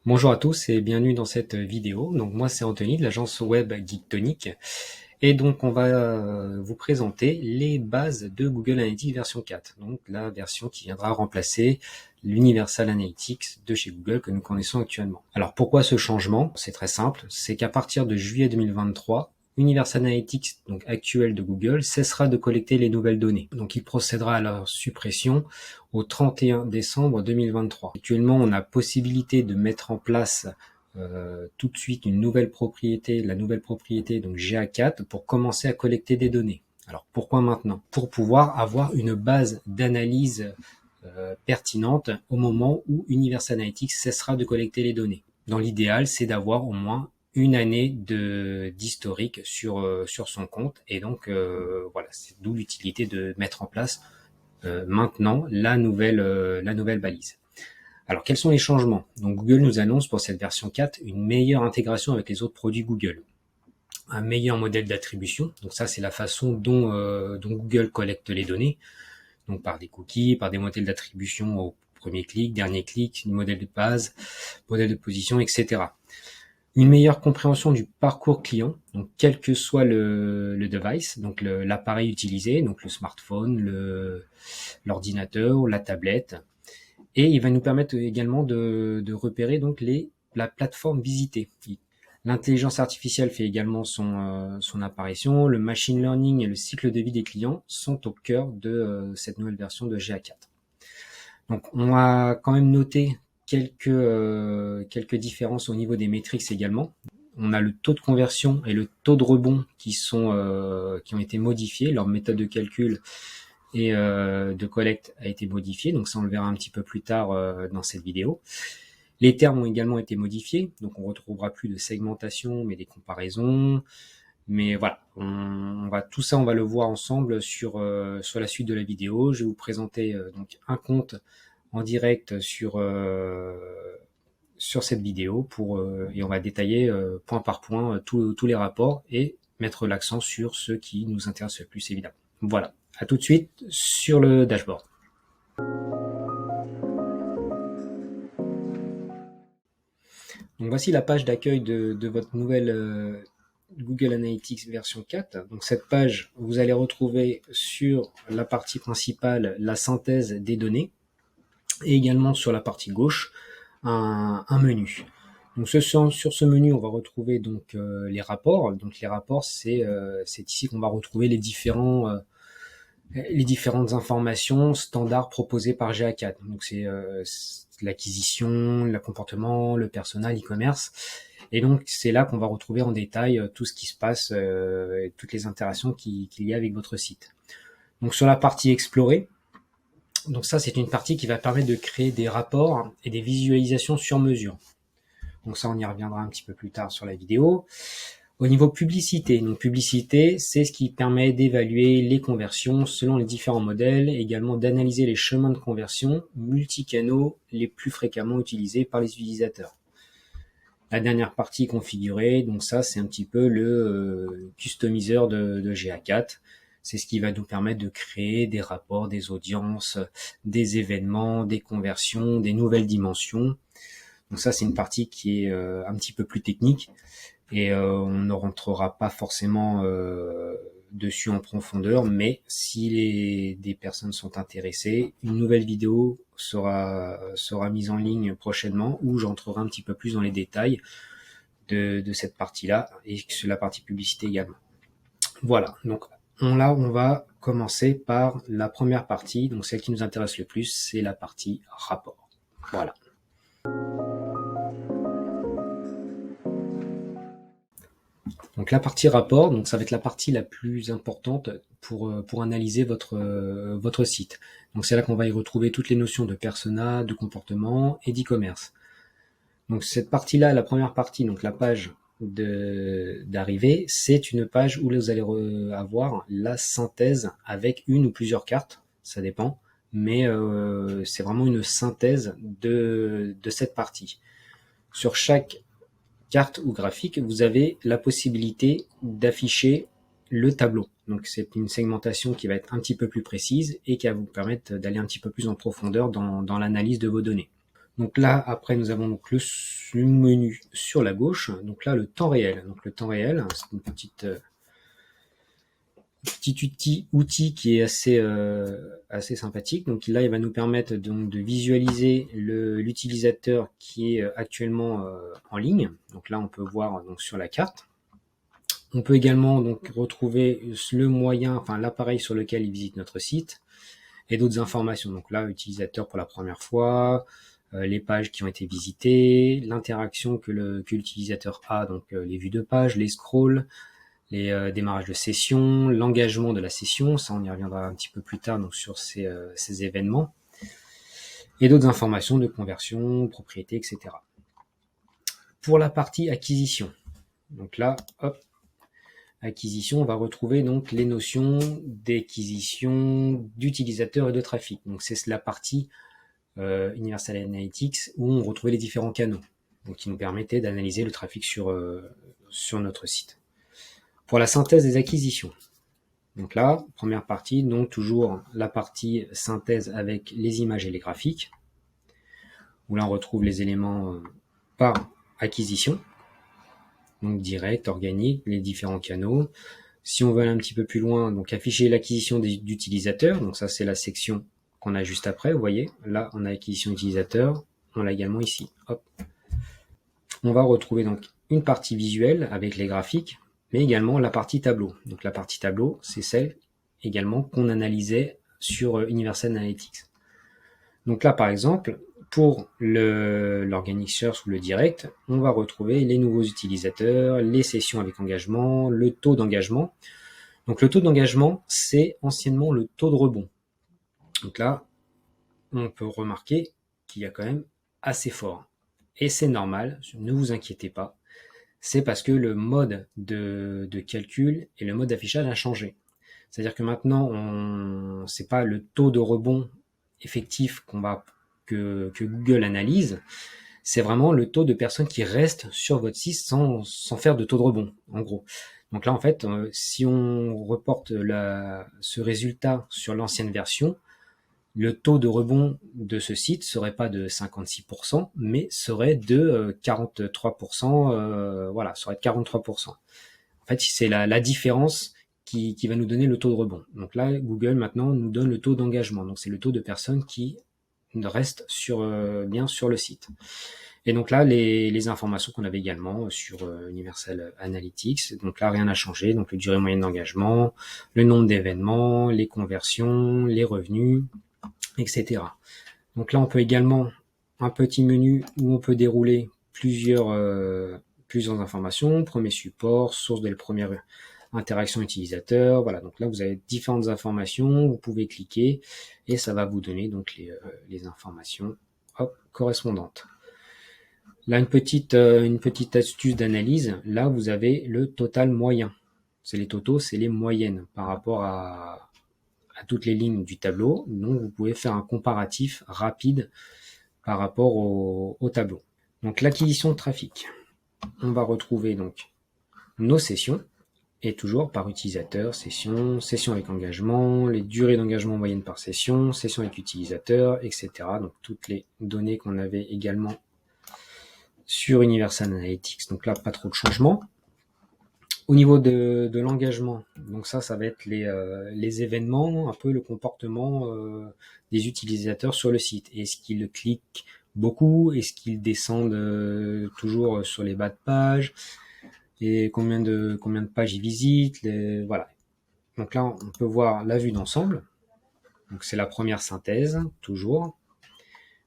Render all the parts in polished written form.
Bonjour à tous et bienvenue dans cette vidéo. Donc moi c'est Anthony de l'agence web Geektonic et donc on va vous présenter les bases de Google Analytics version 4, donc la version qui viendra remplacer l'Universal Analytics de chez Google que nous connaissons actuellement. Alors pourquoi ce changement? C'est très simple, c'est qu'à partir de juillet 2023, Universal Analytics, donc actuel de Google, cessera de collecter les nouvelles données. Donc il procédera à leur suppression au 31 décembre 2023. Actuellement, on a possibilité de mettre en place tout de suite une nouvelle propriété, la nouvelle propriété donc GA4 pour commencer à collecter des données. Alors pourquoi maintenant? Pour pouvoir avoir une base d'analyse pertinente au moment où Universal Analytics cessera de collecter les données. Dans l'idéal, c'est d'avoir au moins une année d'historique sur son compte et donc voilà, c'est d'où l'utilité de mettre en place maintenant la nouvelle balise. Alors quels sont les changements? Donc Google nous annonce pour cette version 4 une meilleure intégration avec les autres produits Google, un meilleur modèle d'attribution. Donc ça c'est la façon dont Google collecte les données, donc par des cookies, par des modèles d'attribution au premier clic, dernier clic, modèle de base, modèle de position, etc. Une meilleure compréhension du parcours client, donc quel que soit le device, donc l'appareil utilisé, donc le smartphone, l'ordinateur, la tablette. Et il va nous permettre également de repérer donc la plateforme visitée. L'intelligence artificielle fait également son apparition. Le machine learning et le cycle de vie des clients sont au cœur de cette nouvelle version de GA4. Donc on a quand même noté quelques différences au niveau des métriques également. On a le taux de conversion et le taux de rebond qui ont été modifiés. Leur méthode de calcul et de collecte a été modifiée. Donc ça, on le verra un petit peu plus tard dans cette vidéo. Les termes ont également été modifiés. Donc on retrouvera plus de segmentation, mais des comparaisons. Mais voilà, tout ça, on va le voir ensemble sur la suite de la vidéo. Je vais vous présenter donc un compte en direct sur cette vidéo et on va détailler point par point tous les rapports et mettre l'accent sur ceux qui nous intéressent le plus évidemment. Voilà, à tout de suite sur le dashboard. Donc voici la page d'accueil de votre nouvelle Google Analytics version 4. Donc cette page, vous allez retrouver sur la partie principale la synthèse des données et également sur la partie gauche un menu. Donc sur ce menu, on va retrouver donc les rapports. Donc les rapports, c'est ici qu'on va retrouver les différentes informations standards proposées par GA4. Donc c'est l'acquisition, le comportement, le persona, l'e-commerce. Et donc c'est là qu'on va retrouver en détail tout ce qui se passe, et toutes les interactions qu'il y a avec votre site. Donc sur la partie explorer, donc ça c'est une partie qui va permettre de créer des rapports et des visualisations sur mesure. Donc ça on y reviendra un petit peu plus tard sur la vidéo. Au niveau publicité, donc publicité, c'est ce qui permet d'évaluer les conversions selon les différents modèles, et également d'analyser les chemins de conversion multicanaux les plus fréquemment utilisés par les utilisateurs. La dernière partie configurée, donc ça c'est un petit peu le customiseur de GA4. C'est ce qui va nous permettre de créer des rapports, des audiences, des événements, des conversions, des nouvelles dimensions. Donc ça c'est une partie qui est un petit peu plus technique. Et on ne rentrera pas forcément dessus en profondeur, mais si des personnes sont intéressées, une nouvelle vidéo sera mise en ligne prochainement où j'entrerai un petit peu plus dans les détails de cette partie-là et sur la partie publicité également. Voilà, donc on va commencer par la première partie, donc celle qui nous intéresse le plus, c'est la partie rapport. Voilà. Donc la partie rapport, donc ça va être la partie la plus importante pour analyser votre site. Donc c'est là qu'on va y retrouver toutes les notions de persona, de comportement et d'e-commerce. Donc cette partie-là, la première partie, donc la page d'arrivée, c'est une page où vous allez avoir la synthèse avec une ou plusieurs cartes, ça dépend, mais c'est vraiment une synthèse de cette partie. Sur chaque carte ou graphique, vous avez la possibilité d'afficher le tableau. Donc c'est une segmentation qui va être un petit peu plus précise et qui va vous permettre d'aller un petit peu plus en profondeur dans l'analyse de vos données. Donc là, après, nous avons donc le menu sur la gauche. Donc là, le temps réel. Donc le temps réel, c'est une petit outil qui est assez sympathique. Donc là, il va nous permettre donc de visualiser l'utilisateur qui est actuellement en ligne. Donc là, on peut voir donc sur la carte. On peut également donc retrouver le moyen, enfin l'appareil sur lequel il visite notre site et d'autres informations. Donc là, utilisateur pour la première fois, les pages qui ont été visitées, l'interaction que l'utilisateur a, donc les vues de pages, les scrolls, les démarrages de session, l'engagement de la session, ça on y reviendra un petit peu plus tard donc sur ces événements, et d'autres informations de conversion, propriété, etc. Pour la partie acquisition, donc là, hop, acquisition, on va retrouver donc les notions d'acquisition, d'utilisateur et de trafic. Donc c'est la partie Universal Analytics où on retrouvait les différents canaux, donc qui nous permettaient d'analyser le trafic sur notre site. Pour la synthèse des acquisitions, donc là, première partie, donc toujours la partie synthèse avec les images et les graphiques, où là on retrouve les éléments par acquisition, donc direct, organique, les différents canaux. Si on veut aller un petit peu plus loin, donc afficher l'acquisition d'utilisateurs, donc ça c'est la section qu'on a juste après, vous voyez, là on a acquisition utilisateur, on l'a également ici, hop. On va retrouver donc une partie visuelle avec les graphiques, mais également la partie tableau. Donc la partie tableau, c'est celle également qu'on analysait sur Universal Analytics. Donc là, par exemple, pour l'Organic Search ou le direct, on va retrouver les nouveaux utilisateurs, les sessions avec engagement, le taux d'engagement. Donc le taux d'engagement, c'est anciennement le taux de rebond. Donc là, on peut remarquer qu'il y a quand même assez fort. Et c'est normal, ne vous inquiétez pas, c'est parce que le mode de calcul et le mode d'affichage a changé. C'est-à-dire que maintenant, c'est pas le taux de rebond effectif que Google analyse, c'est vraiment le taux de personnes qui restent sur votre site sans faire de taux de rebond, en gros. Donc là, en fait, si on reporte ce résultat sur l'ancienne version, le taux de rebond de ce site serait pas de 56%, mais serait de 43%, voilà, serait de 43%. En fait, c'est la différence qui va nous donner le taux de rebond. Donc là, Google maintenant nous donne le taux d'engagement. Donc c'est le taux de personnes qui restent bien sur le site. Et donc là, les informations qu'on avait également sur Universal Analytics. Donc là, rien n'a changé. Donc le durée moyenne d'engagement, le nombre d'événements, les conversions, les revenus, etc. Donc là, on peut également un petit menu où on peut dérouler plusieurs informations. Premier support, source de la première interaction utilisateur. Voilà, donc là, vous avez différentes informations. Vous pouvez cliquer et ça va vous donner donc les informations correspondantes. Là, une petite astuce d'analyse. Là, vous avez le total moyen. C'est les totaux, c'est les moyennes par rapport à toutes les lignes du tableau. Donc, vous pouvez faire un comparatif rapide par rapport au tableau. Donc, l'acquisition de trafic. On va retrouver donc nos sessions, et toujours par utilisateur, session avec engagement, les durées d'engagement moyenne par session, session avec utilisateur, etc. Donc, toutes les données qu'on avait également sur Universal Analytics. Donc là, pas trop de changements. Au niveau de l'engagement, donc ça va être les événements, un peu le comportement des utilisateurs sur le site. Est-ce qu'ils cliquent beaucoup? Est-ce qu'ils descendent toujours sur les bas de page? Et combien de pages ils visitent? Voilà. Donc là, on peut voir la vue d'ensemble. Donc c'est la première synthèse, toujours.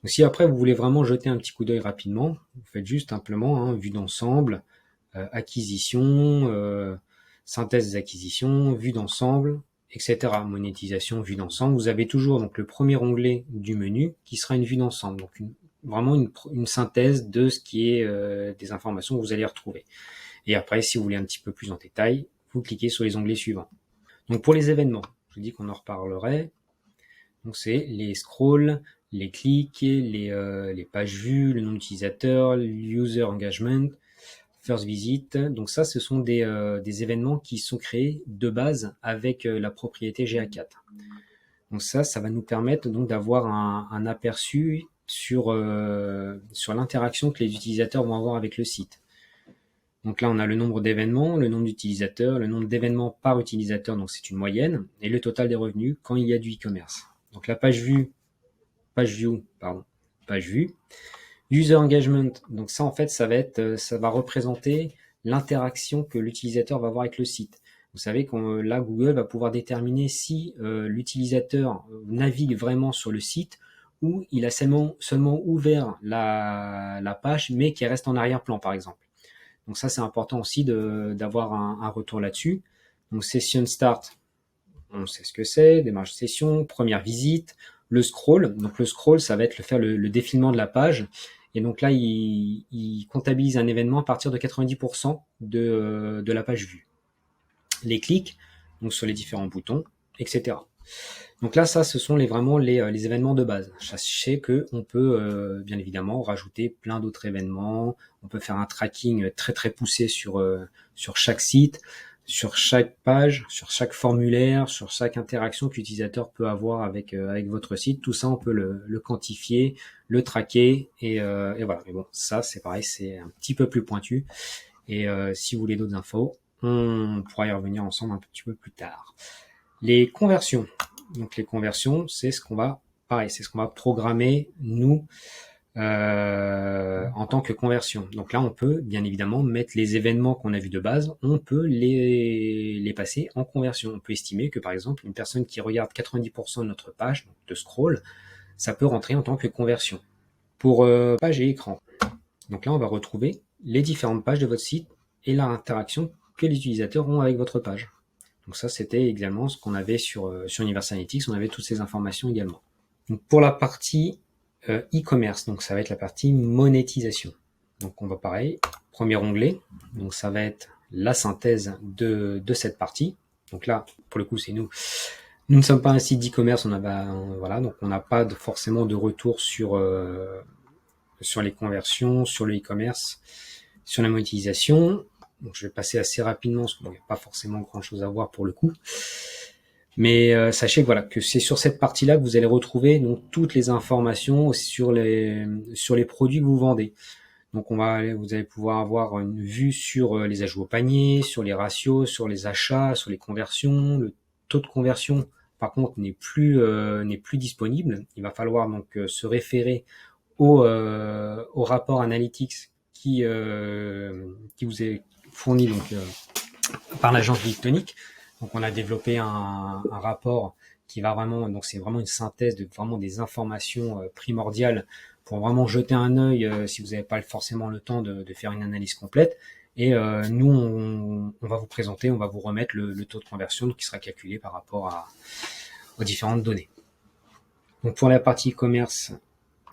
Donc si après vous voulez vraiment jeter un petit coup d'œil rapidement, vous faites juste simplement vue d'ensemble, acquisition, synthèse des acquisitions, vue d'ensemble, etc. Monétisation, vue d'ensemble. Vous avez toujours donc le premier onglet du menu qui sera une vue d'ensemble, donc vraiment une synthèse de ce qui est des informations que vous allez retrouver. Et après, si vous voulez un petit peu plus en détail, vous cliquez sur les onglets suivants. Donc pour les événements, je vous dis qu'on en reparlerait. Donc c'est les scrolls, les clics, les pages vues, le nom d'utilisateur, user engagement, first visit. Donc ça, ce sont des événements qui sont créés de base avec la propriété GA4. Donc ça va nous permettre donc d'avoir un aperçu sur l'interaction que les utilisateurs vont avoir avec le site. Donc là, on a le nombre d'événements, le nombre d'utilisateurs, le nombre d'événements par utilisateur, donc c'est une moyenne, et le total des revenus quand il y a du e-commerce. Donc la page vue, user engagement, donc ça en fait, ça va représenter l'interaction que l'utilisateur va avoir avec le site. Vous savez que là, Google va pouvoir déterminer si l'utilisateur navigue vraiment sur le site ou il a seulement ouvert la page, mais qui reste en arrière-plan, par exemple. Donc ça, c'est important aussi d'avoir un retour là-dessus. Donc session start, on sait ce que c'est, démarrage session, première visite, le scroll. Donc le scroll, ça va être le défilement de la page. Et donc là, il comptabilise un événement à partir de 90% de la page vue. Les clics, donc sur les différents boutons, etc. Donc là, ça, ce sont vraiment les événements de base. Sachez qu'on peut bien évidemment rajouter plein d'autres événements. On peut faire un tracking très très poussé sur chaque site, sur chaque page, sur chaque formulaire, sur chaque interaction que l'utilisateur peut avoir avec votre site. Tout ça, on peut le quantifier, le traquer et voilà. Mais bon, ça, c'est pareil, c'est un petit peu plus pointu. Et si vous voulez d'autres infos, on pourra y revenir ensemble un petit peu plus tard. Les conversions. Donc les conversions, c'est ce qu'on va programmer nous en tant que conversion. Donc là, on peut bien évidemment mettre les événements qu'on a vus de base, on peut les passer en conversion. On peut estimer que par exemple, une personne qui regarde 90% de notre page, donc de scroll, ça peut rentrer en tant que conversion. Pour page et écran. Donc là, on va retrouver les différentes pages de votre site et leur interaction que les utilisateurs ont avec votre page. Donc ça, c'était également ce qu'on avait sur Universal Analytics, on avait toutes ces informations également. Donc pour la partie e-commerce, donc ça va être la partie monétisation. Donc on va pareil, premier onglet, donc ça va être la synthèse de cette partie. Donc là, pour le coup, c'est nous. Nous ne sommes pas un site d'e-commerce, voilà, donc on n'a pas forcément de retour sur les conversions, sur le e-commerce, sur la monétisation. Donc, je vais passer assez rapidement parce qu'il n'y a pas forcément grand chose à voir pour le coup. Mais sachez que voilà, que c'est sur cette partie-là que vous allez retrouver donc toutes les informations sur les produits que vous vendez. Donc vous allez pouvoir avoir une vue sur les ajouts au panier, sur les ratios, sur les achats, sur les conversions. Le taux de conversion, par contre, n'est plus disponible. Il va falloir donc se référer au rapport Analytics qui vous est fourni donc par l'agence Geektonic. Donc on a développé un rapport qui va vraiment, donc c'est vraiment une synthèse de vraiment des informations primordiales pour vraiment jeter un œil si vous n'avez pas forcément le temps de faire une analyse complète. Et nous, on va vous présenter, on va vous remettre le taux de conversion qui sera calculé par rapport aux différentes données. Donc pour la partie e-commerce,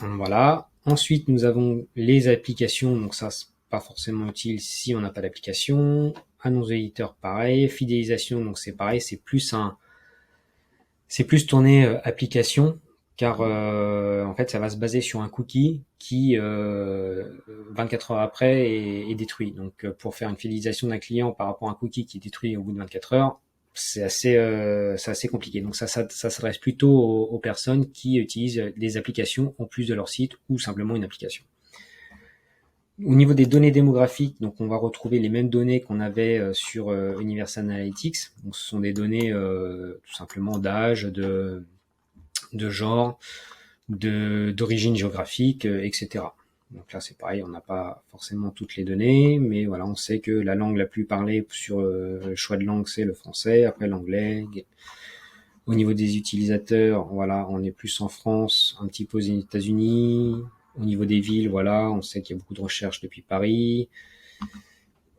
voilà. Ensuite, nous avons les applications. Donc ça, c'est pas forcément utile si on n'a pas d'application. Annonce d'éditeur, pareil. Fidélisation, donc c'est pareil. C'est plus tourné application, car en fait, ça va se baser sur un cookie qui 24 heures après est détruit. Donc pour faire une fidélisation d'un client par rapport à un cookie qui est détruit au bout de 24 heures, c'est assez compliqué. Donc ça s'adresse plutôt aux personnes qui utilisent des applications en plus de leur site ou simplement une application. Au niveau des données démographiques, donc on va retrouver les mêmes données qu'on avait sur Universal Analytics. Donc ce sont des données tout simplement d'âge, de genre, d'origine géographique, etc. Donc là, c'est pareil, on n'a pas forcément toutes les données, mais voilà, on sait que la langue la plus parlée sur le choix de langue, c'est le français, après l'anglais. Au niveau des utilisateurs, voilà, on est plus en France, un petit peu aux États-Unis. Au niveau des villes, voilà, on sait qu'il y a beaucoup de recherches depuis Paris.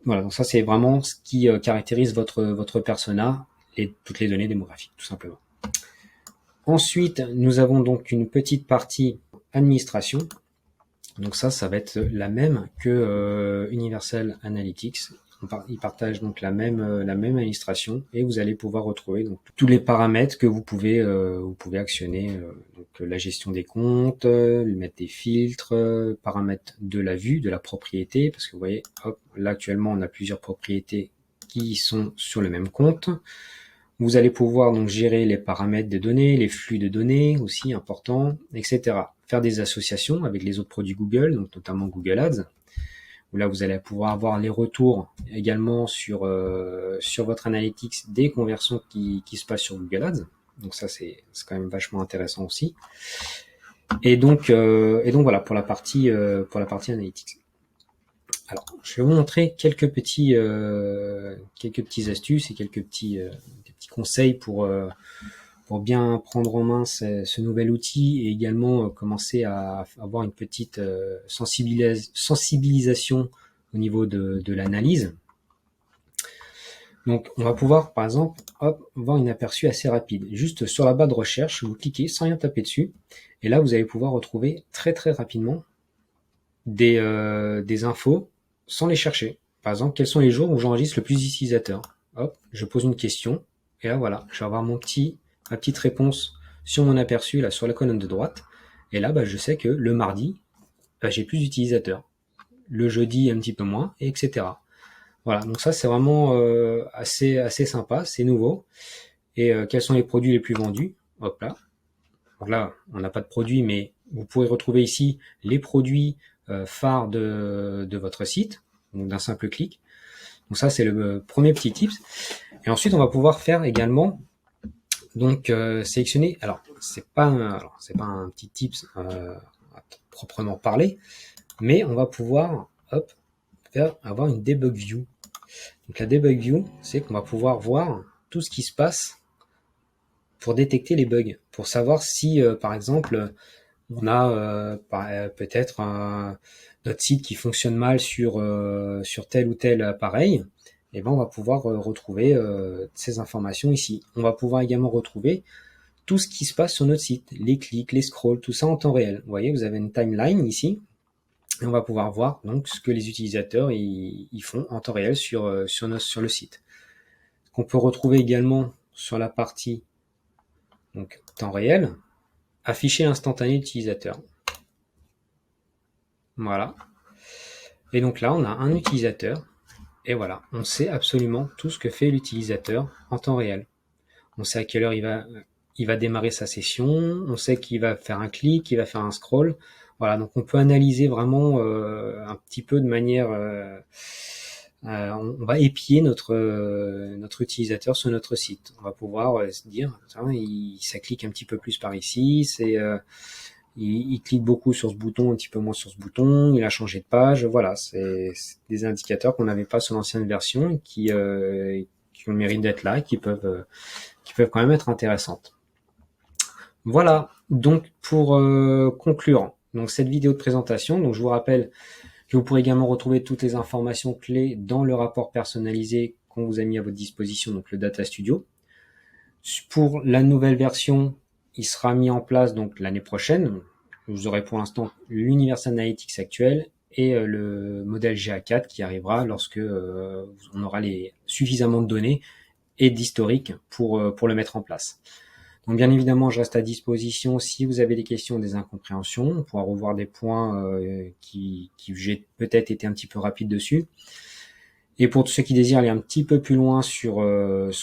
Voilà, donc ça, c'est vraiment ce qui caractérise votre persona et toutes les données démographiques, tout simplement. Ensuite, nous avons donc une petite partie administration. Donc ça va être la même que Universal Analytics. Ils partagent donc la même administration et vous allez pouvoir retrouver donc tous les paramètres que vous pouvez actionner. Donc la gestion des comptes, mettre des filtres, paramètres de la vue, de la propriété, parce que vous voyez, hop, là actuellement on a plusieurs propriétés qui sont sur le même compte. Vous allez pouvoir donc gérer les paramètres des données, les flux de données aussi importants, etc. faire des associations avec les autres produits Google, donc notamment Google Ads, où là vous allez pouvoir avoir les retours également sur votre analytics des conversions qui se passent sur Google Ads. Donc ça c'est quand même vachement intéressant aussi. Et donc voilà pour la partie analytics. Alors, je vais vous montrer quelques petites astuces et quelques petits conseils pour bien prendre en main ce nouvel outil et également commencer à avoir une petite sensibilisation au niveau de l'analyse. Donc, on va pouvoir, par exemple, voir une aperçu assez rapide. Juste sur la barre de recherche, vous cliquez sans rien taper dessus, et là, vous allez pouvoir retrouver très très rapidement des infos sans les chercher. Par exemple, quels sont les jours où j'enregistre le plus d'utilisateurs? Hop, je pose une question, et là voilà, je vais avoir ma petite réponse sur mon aperçu, là sur la colonne de droite, et là je sais que le mardi, j'ai plus d'utilisateurs. Le jeudi, un petit peu moins, et etc. Voilà, donc ça c'est vraiment assez sympa, c'est nouveau. Et quels sont les produits les plus vendus? Hop là. Donc là, on n'a pas de produits, mais vous pourrez retrouver ici les produits phares de votre site, donc d'un simple clic. Donc ça c'est le premier petit tips. Et ensuite on va pouvoir faire également donc sélectionner. Alors c'est pas un petit tips à proprement parler, mais on va pouvoir avoir une debug view. Donc la debug view, c'est qu'on va pouvoir voir tout ce qui se passe pour détecter les bugs, pour savoir si par exemple on a peut-être notre site qui fonctionne mal sur tel ou tel appareil, et ben on va pouvoir retrouver ces informations ici. On va pouvoir également retrouver tout ce qui se passe sur notre site, les clics, les scrolls, tout ça en temps réel. Vous voyez, vous avez une timeline ici, et on va pouvoir voir donc ce que les utilisateurs ils font en temps réel sur le site. Qu'on peut retrouver également sur la partie donc temps réel, afficher instantané utilisateur. Voilà. Et donc là, on a un utilisateur. Et voilà, on sait absolument tout ce que fait l'utilisateur en temps réel. On sait à quelle heure il va démarrer sa session. On sait qu'il va faire un clic, qu'il va faire un scroll. Voilà, donc on peut analyser vraiment un petit peu de manière... on va épier notre utilisateur sur notre site. On va pouvoir se dire, ça clique un petit peu plus par ici, il clique beaucoup sur ce bouton, un petit peu moins sur ce bouton, il a changé de page, voilà, c'est des indicateurs qu'on n'avait pas sur l'ancienne version et qui ont le mérite d'être là et qui peuvent quand même être intéressantes. Voilà, donc pour conclure donc cette vidéo de présentation, donc je vous rappelle que vous pourrez également retrouver toutes les informations clés dans le rapport personnalisé qu'on vous a mis à votre disposition, donc le Data Studio. Pour la nouvelle version, il sera mis en place donc l'année prochaine. Vous aurez pour l'instant l'Universal Analytics actuel et le modèle GA4 qui arrivera lorsque on aura suffisamment de données et d'historique pour le mettre en place. Donc bien évidemment, je reste à disposition si vous avez des questions, des incompréhensions. On pourra revoir des points qui j'ai peut-être été un petit peu rapide dessus. Et pour tous ceux qui désirent aller un petit peu plus loin sur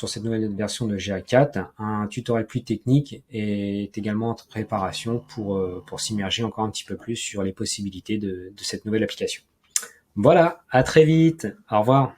cette nouvelle version de GA4, un tutoriel plus technique est également en préparation pour s'immerger encore un petit peu plus sur les possibilités de cette nouvelle application. Voilà, à très vite, au revoir.